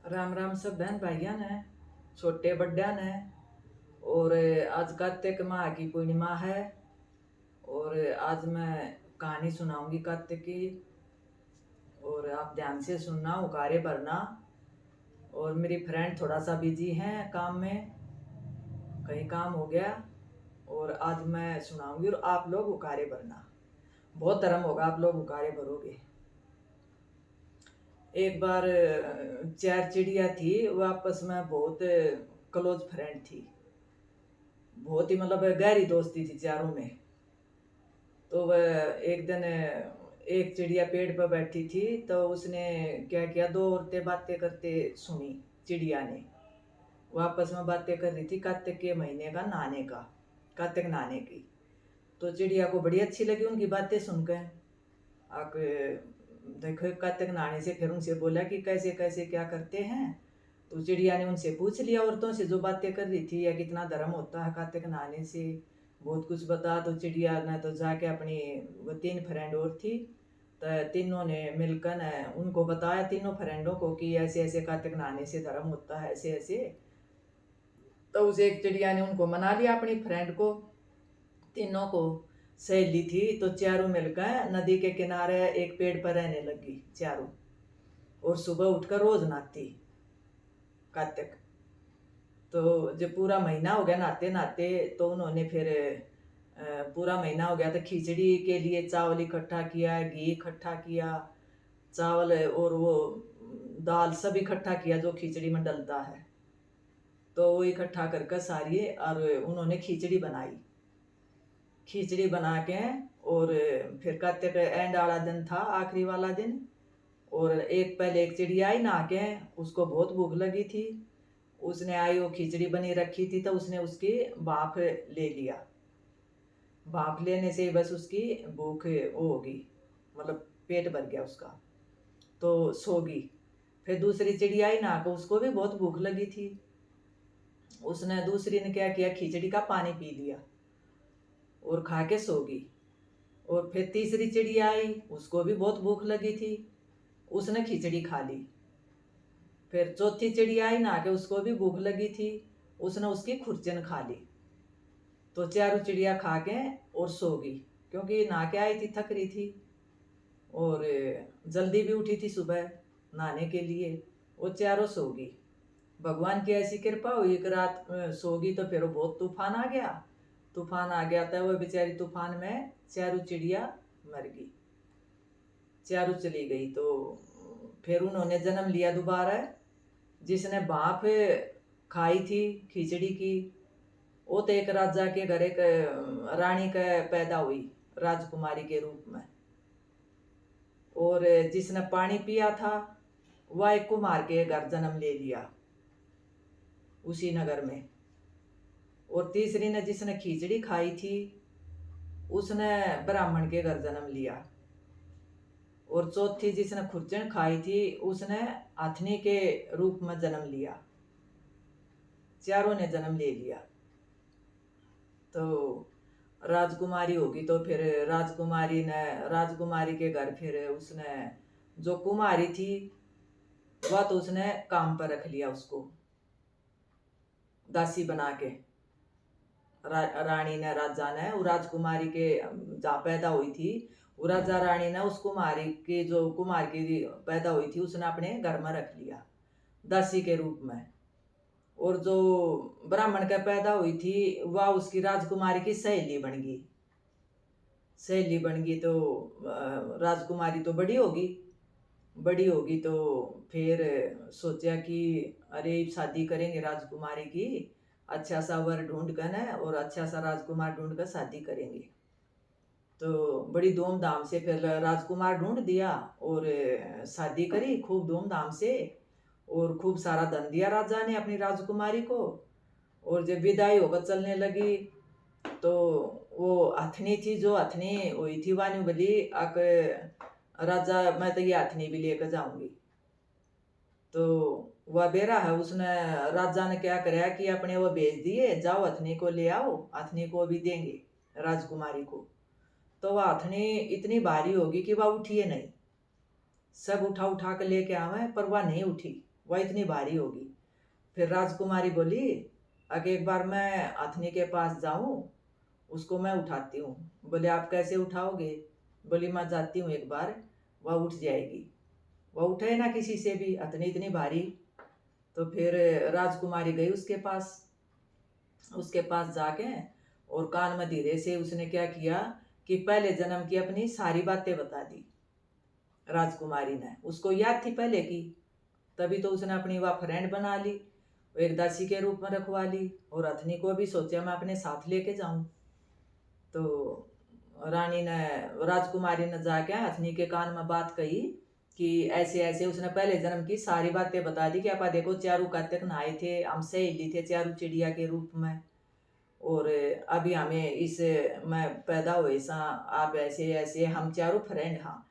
राम राम सब बहन भाइयां ने, छोटे बड्डा ने। और आज कार्तिक माह की पूर्णिमा है। और आज मैं कहानी सुनाऊंगी कार्तिक की। और आप ध्यान से सुनना, उकारे भरना। और मेरी फ्रेंड थोड़ा सा बिजी है काम में, कहीं काम हो गया। और आज मैं सुनाऊंगी और आप लोग उकारे भरना। बहुत धर्म होगा, आप लोग उकारे भरोगे। एक बार चार चिड़िया थी, वो आपस में बहुत क्लोज फ्रेंड थी। बहुत ही मतलब गहरी दोस्ती थी चारों में। तो वह एक दिन एक चिड़िया पेड़ पर बैठी थी, तो उसने क्या किया, दो औरतें बातें करते सुनी चिड़िया ने। वो आपस में बातें कर रही थी कार्तिक के महीने का नहाने का, कार्तिक नहाने की। तो चिड़िया को बड़ी अच्छी लगी उनकी बातें सुनकर। आप देखो कार्तिक नहाने से फिर उनसे बोला कि कैसे कैसे क्या करते हैं। तो चिड़िया ने उनसे पूछ लिया, औरतों से जो बातें कर रही थी, या कितना धर्म होता है कार्तिक नहाने से, बहुत कुछ बता। तो चिड़िया ने तो जाके अपनी वो तीन फ्रेंड और थी, तो तीनों ने मिलकर न उनको बताया, तीनों फ्रेंडों को, कि ऐसे ऐसे कार्तिक नहाने से धर्म होता है, ऐसे ऐसे। तो उस एक चिड़िया ने उनको मना लिया, अपनी फ्रेंड को, तीनों को। सहेली थी तो चारों मिलकर नदी के किनारे एक पेड़ पर रहने लगी चारों। और सुबह उठकर रोज नहाती कार्तिक। तो जब पूरा महीना हो गया नहाते नहाते, तो उन्होंने फिर पूरा महीना हो गया तो खिचड़ी के लिए चावल इकट्ठा किया, घी इकट्ठा किया, चावल और वो दाल सब इकट्ठा किया जो खिचड़ी में डलता है। तो वो इकट्ठा करके सारी, और उन्होंने खिचड़ी बनाई। खिचड़ी बना के, और फिर कार्तिक एंड वाला दिन था, आखिरी वाला दिन। और एक पहले एक चिड़िया आई नहा के, उसको बहुत भूख लगी थी। उसने आई, वो खिचड़ी बनी रखी थी, तो उसने उसकी भाप ले लिया। भाप लेने से बस उसकी भूख वो होगी, मतलब पेट भर गया उसका, तो सो गई। फिर दूसरी चिड़िया आई नहा के, उसको भी बहुत भूख लगी थी। उसने दूसरी ने क्या किया, खिचड़ी का पानी पी लिया और खा के सो गई। और फिर तीसरी चिड़िया आई, उसको भी बहुत भूख लगी थी, उसने खिचड़ी खा ली। फिर चौथी चिड़िया आई नहा के, उसको भी भूख लगी थी, उसने उसकी खुरचन खा ली। तो चारों चिड़िया खा के और सो गई, क्योंकि नहा के आई थी, थक रही थी। और जल्दी भी उठी थी सुबह नहाने के लिए। वो चारों सो गई। भगवान की ऐसी कृपा हुई, एक रात सो गई, तो फिर वो बहुत तूफान आ गया। तूफान आ गया था, वो बेचारी तूफान में चारों चिड़िया मर गई, चारों चली गई। तो फिर उन्होंने जन्म लिया दोबारा। जिसने भाप खाई थी खिचड़ी की, वो तो एक राजा के घर एक रानी का पैदा हुई, राजकुमारी के रूप में। और जिसने पानी पिया था, वह एक कुम्हार के घर जन्म ले लिया, उसी नगर में। और तीसरी ने जिसने खिचड़ी खाई थी, उसने ब्राह्मण के घर जन्म लिया। और चौथी जिसने खुरचन खाई थी, उसने अथनी के रूप में जन्म लिया। चारों ने जन्म ले लिया। तो राजकुमारी होगी, तो फिर राजकुमारी ने, राजकुमारी के घर फिर उसने, जो कुमारी थी, वह तो उसने काम पर रख लिया उसको, दासी बना के। रानी ने, राजा ने, वो राजकुमारी के जहाँ पैदा हुई थी, वो राजा रानी ने उस कुमारी की, जो कुमार की पैदा हुई थी, उसने अपने घर में रख लिया दासी के रूप में। और जो ब्राह्मण का पैदा हुई थी, वह उसकी राजकुमारी की सहेली बन गई। सहेली बन गई तो राजकुमारी तो बड़ी होगी, बड़ी होगी। तो फिर सोचा कि अरे शादी करेंगे राजकुमारी की, अच्छा सा वर ढूंढ कर न, और अच्छा सा राजकुमार ढूंढ कर शादी करेंगे। तो बड़ी धूमधाम से फिर राजकुमार ढूंढ दिया, और शादी करी खूब धूमधाम से। और खूब सारा धन दिया राजा ने अपनी राजकुमारी को। और जब विदाई होकर चलने लगी, तो वो हथनी थी, जो हथनी हुई थी, वानी बोली, आक राजा मैं तो ये हथनी भी लेकर जाऊंगी। तो वह बेरा है, उसने, राजा ने क्या कराया कि अपने वो भेज दिए, जाओ हथनी को ले आओ, हथनी को भी देंगे राजकुमारी को। तो वह हथनी इतनी भारी होगी कि वह उठी नहीं। सब उठा उठा कर लेके आवे, पर वह नहीं उठी। वह इतनी भारी होगी। फिर राजकुमारी बोली, अगर एक बार मैं अथनी के पास जाऊं, उसको मैं उठाती हूँ। बोले आप कैसे उठाओगे? बोली मैं जाती हूँ एक बार, वह उठ जाएगी। वह उठे ना किसी से भी, अथनी इतनी भारी। तो फिर राजकुमारी गई उसके पास जाके, और कान में धीरे से उसने क्या किया कि पहले जन्म की अपनी सारी बातें बता दी। राजकुमारी ने, उसको याद थी पहले की, तभी तो उसने अपनी वह फ्रेंड बना ली, एक दासी के रूप में रखवा ली, और अथनी को भी सोचा मैं अपने साथ लेके जाऊं। तो रानी ने, राजकुमारी ने जाके अथनी के कान में बात कही कि ऐसे ऐसे उसने पहले जन्म की सारी बातें बता दी कि आप देखो चारू कातक नहाए थे, हम सहेली थे चारू चिड़िया के रूप में, और अभी हमें इस में पैदा हुए सा, आप ऐसे ऐसे हम चारों फ्रेंड। हाँ,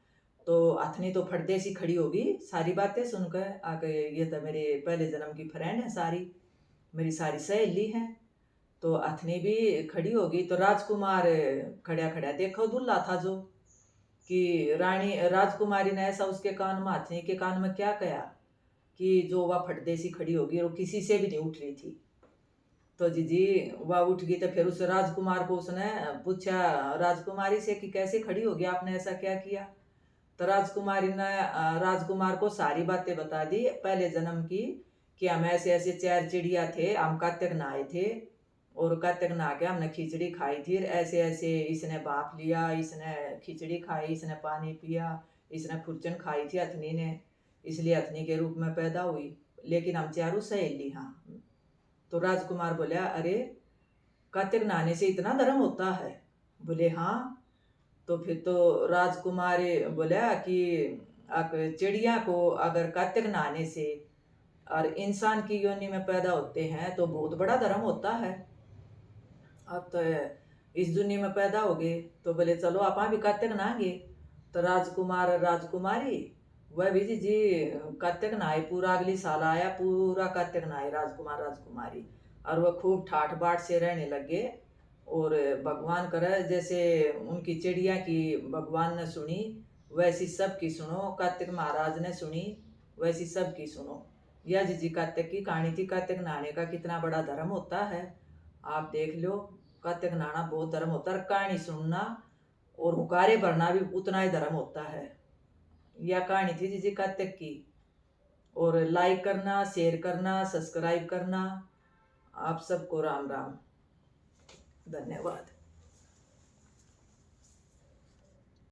तो अथनी तो फटदे सी खड़ी होगी सारी बातें सुनकर, आके ये तो मेरे पहले जन्म की फ्रेंड है, सारी मेरी सारी सहेली है। तो अथनी भी खड़ी होगी। तो राजकुमार खड़ा खड़ा देखो दुल्ला था जो, कि रानी राजकुमारी ने ऐसा उसके कान में, अथनी के कान में क्या कहा कि जो वह फटदे सी खड़ी होगी और किसी से भी नहीं उठ रही थी। तो जीजी वह उठ गई। तो फिर उस राजकुमार को उसने पूछा राजकुमारी से कि कैसे खड़ी होगी, आपने ऐसा क्या किया? तो राजकुमारी ने राजकुमार को सारी बातें बता दी पहले जन्म की, कि हम ऐसे ऐसे चार चिड़िया थे, हम कातक नहाए थे, और कातक नहा के हमने खिचड़ी खाई थी, ऐसे ऐसे इसने भाप लिया, इसने खिचड़ी खाई, इसने पानी पिया, इसने खुरचन खाई थी अथनी ने, इसलिए अथनी के रूप में पैदा हुई, लेकिन हम चारों सहेली। हाँ। तो राजकुमार बोला, अरे कातिक नहाने से इतना धर्म होता है? बोले हाँ। तो फिर तो राजकुमार बोला कि आप चिड़िया को अगर कातिक नहाने से और इंसान की योनि में पैदा होते हैं तो बहुत बड़ा धर्म होता है। अब तो इस दुनिया में पैदा हो गए, तो बोले चलो आप भी कातिक नहाएंगे। तो राजकुमार राजकुमारी वह भी जी कातिक नहाए, पूरा अगली साल आया, पूरा कातिक नहाए राजकुमार राजकुमारी, और वह खूब ठाठ बाट से रहने लगे। और भगवान करे जैसे उनकी चिड़िया की भगवान ने सुनी, वैसी सबकी सुनो, कार्तिक महाराज ने सुनी, वैसी सबकी सुनो। यह जी कार्तिक की कहानी थी। कार्तिक नहाने का कितना बड़ा धर्म होता है, आप देख लो। कार्तिक नहाना बहुत धर्म होता है, कहानी सुनना और हुकारे भरना भी उतना ही धर्म होता है। यह कहानी थी जी कार्तिक की। और लाइक करना, शेयर करना, सब्सक्राइब करना। आप सबको राम राम, धन्यवाद।